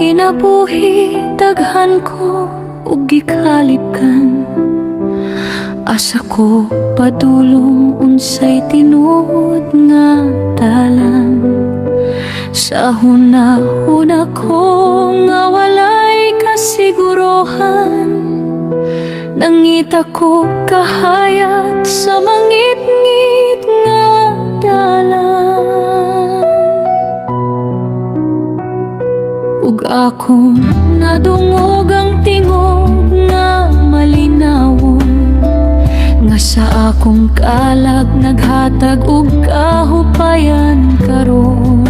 kinabuhi daghan ko ug gikalipkan. Asa ko padulong unsay tinuod nga dalan. Sa hunahuna ko nga walay kasigurohan, nangita ko kahayat sa mangit-ngit nga dalan. Ug akong nadungog ang tingog nga malinawon, nga sa akong kalag naghatag og kahupayan karon.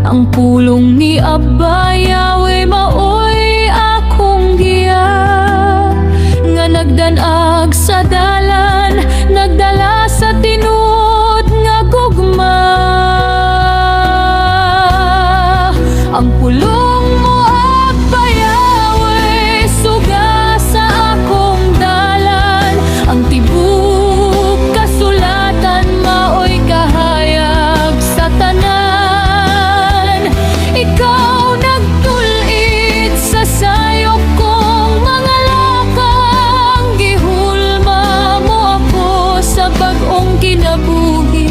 Ang pulong ni Abba Yahweh maoy akong giya, nga nagdanag sa dalan, nagdala sa tinuod nga gugma. Ang pulong mo Abba Yahweh suga sa akong dalan. Ang tibuk kasulatan maoy kahayag sa tanan. Ikaw nagtulit sa sayop kong mga lakang, gihulma mo ako sa bag-ong kinabuhi.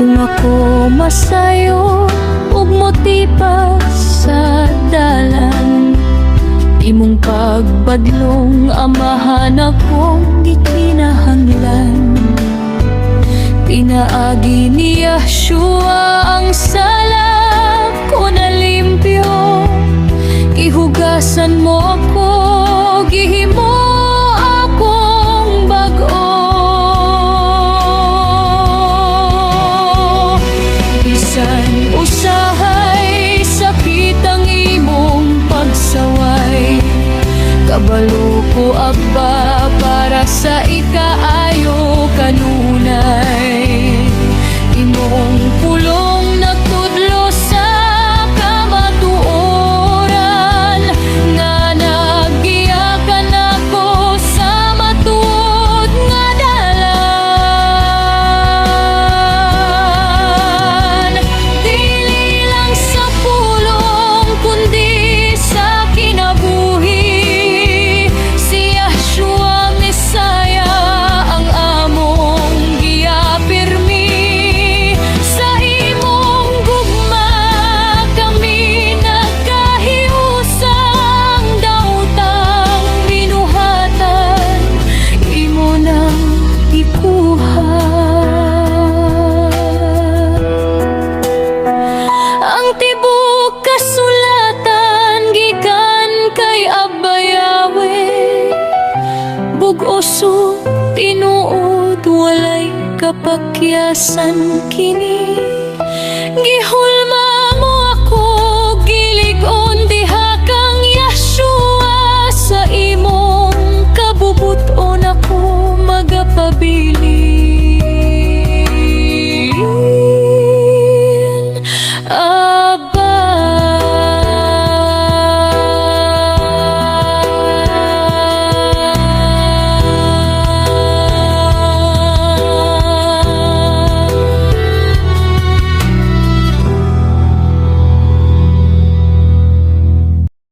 Kung ako masayo ug motipas sa dalan, imong pagbadlong amahan akong gikinahanglan. Pinaagi ni Yahshua ang sala ko na limpyo, gihugasan mo ako, gihimo usahay sa pitang imong pagsaway. Kabalo ko Abba para sa ikaayo kanunay. Imong pulong nagtudlo sa kamatuoran, nga naggiyakan ako sa matuod nga dalan. Dili lang sa pulong kundi sa kinabuhi, si Yahshua Mesaya ang among giyapirmi. Sa imong gugma kami nagkahiusang, daotang binuhatan imo nang ikuha. Ang tibuk kasulatan gikan kay Abba Yahweh, bug-oso tinuod walay kapakyasan kini. Gihulma mo ako gilig-on